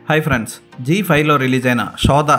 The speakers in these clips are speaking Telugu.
హాయ్ ఫ్రెండ్స్, జీ5లో రిలీజ్ అయిన శోధ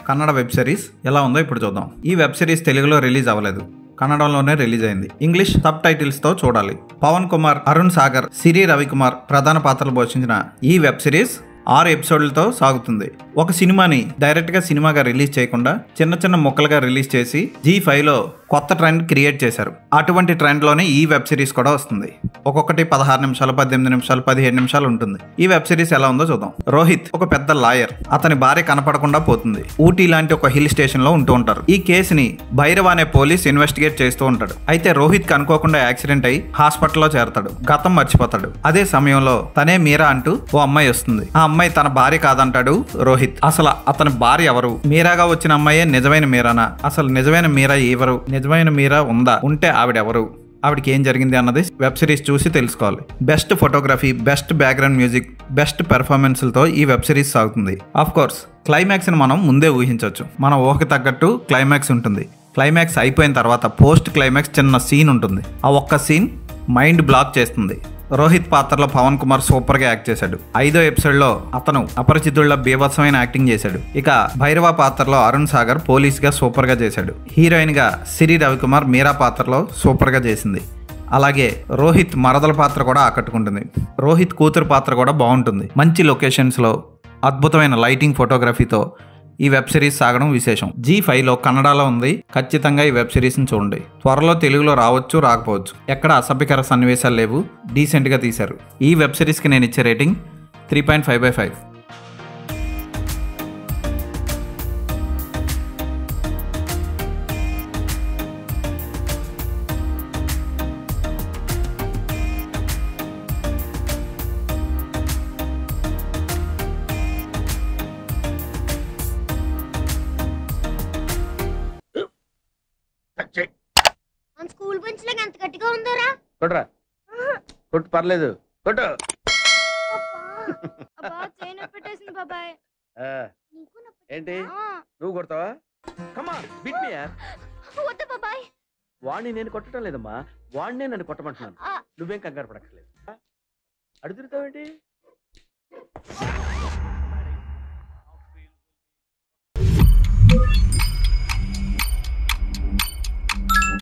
కన్నడ వెబ్ సిరీస్ ఎలా ఉందో ఇప్పుడు చూద్దాం. ఈ వెబ్ సిరీస్ తెలుగులో రిలీజ్ అవ్వలేదు, కన్నడంలోనే రిలీజ్ అయింది. ఇంగ్లీష్ సబ్ టైటిల్స్తో చూడాలి. పవన్ కుమార్, అరుణ్ సాగర్, సిరి రవికుమార్ ప్రధాన పాత్రలు పోషించిన ఈ వెబ్ సిరీస్ 6 ఎపిసోడ్లతో సాగుతుంది. ఒక సినిమాని డైరెక్ట్గా సినిమాగా రిలీజ్ చేయకుండా చిన్న చిన్న ముక్కలుగా రిలీజ్ చేసి జీ5లో కొత్త ట్రెండ్ క్రియేట్ చేశారు. అటువంటి ట్రెండ్లోనే ఈ వెబ్ సిరీస్ కూడా వస్తుంది. ఒక్కొక్కటి 16 నిమిషాలు, 18 నిమిషాలు, 17 నిమిషాలు ఉంటుంది. ఈ వెబ్ సిరీస్ ఎలా ఉందో చూద్దాం. రోహిత్ ఒక పెద్ద లాయర్. అతని భార్య కనపడకుండా పోతుంది. ఊటీ లాంటి ఒక హిల్ స్టేషన్ లో ఉంటూ ఉంటారు. ఈ కేసుని భైరవ్ అనే పోలీస్ ఇన్వెస్టిగేట్ చేస్తూ ఉంటాడు. అయితే రోహిత్ కి అనుకోకుండా యాక్సిడెంట్ అయి హాస్పిటల్లో చేరతాడు. గతం మర్చిపోతాడు. అదే సమయంలో తనే మీరా అంటూ ఓ అమ్మాయి వస్తుంది. ఆ అమ్మాయి తన భార్య కాదంటాడు రోహిత్. అసలు అతని భార్య ఎవరు? మీరాగా వచ్చిన అమ్మాయే నిజమైన మీరానా? అసలు నిజమైన మీరా ఎవరు? నిజమైన మీరా ఉందా? ఉంటే ఆవిడెవరు? ఆవిడకి ఏం జరిగింది అన్నది వెబ్ సిరీస్ చూసి తెలుసుకోవాలి. Best photography, best background music, best పెర్ఫార్మెన్స్లతో ఈ వెబ్ సిరీస్ సాగుతుంది. ఆఫ్ కోర్స్ క్లైమాక్స్ని మనం ముందే ఊహించవచ్చు. మన ఊహకి తగ్గట్టు క్లైమాక్స్ ఉంటుంది. క్లైమాక్స్ అయిపోయిన తర్వాత పోస్ట్ క్లైమాక్స్ చిన్న సీన్ ఉంటుంది. ఆ ఒక్క సీన్ మైండ్ బ్లాక్ చేస్తుంది. రోహిత్ పాత్రలో పవన్ కుమార్ సూపర్ గా యాక్ట్ చేశాడు. 5వ ఎపిసోడ్ లో అతను అపరిచితుల్లో బీభత్సమైన యాక్టింగ్ చేశాడు. ఇక భైరవ పాత్రలో అరుణ్ సాగర్ పోలీస్ గా సూపర్ గా చేశాడు. హీరోయిన్ గా సిరి రవికుమార్ మీరా పాత్రలో సూపర్ గా చేసింది. అలాగే రోహిత్ మరదల పాత్ర కూడా ఆకట్టుకుంటుంది. రోహిత్ కూతురు పాత్ర కూడా బాగుంటుంది. మంచి లొకేషన్స్ లో అద్భుతమైన లైటింగ్, ఫోటోగ్రఫీతో ఈ వెబ్ సిరీస్ సాగడం విశేషం. జీ5లో కన్నడలో ఉంది. ఖచ్చితంగా ఈ వెబ్ సిరీస్ని చూడండి. త్వరలో తెలుగులో రావచ్చు, రాకపోవచ్చు. ఎక్కడ అసభ్యకర సన్నివేశాలు లేవు, డీసెంట్గా తీశారు. ఈ వెబ్ సిరీస్కి నేను ఇచ్చే రేటింగ్ 3.5/5. స్కూల్ బెంచ్ లాగా ఎంత గట్టిగా ఉందోరా? కొట్రా, కొట్టు, పర్లేదు, కొట్టు. అబ్బా చైన్ పెట్టేసింది బాబాయ్. ఏంటి నువ్వు కొడతావా? కమా బిట్ మీ యార్. వద్దు బాబాయ్. వాడిని నేను కొట్టడం లేదమ్మా, వాడినే నన్ను కొట్టమంటున్నాను. నువ్వేం కంగారు పడక్కర్లేదు. అడు తిరుగుతావేంటి?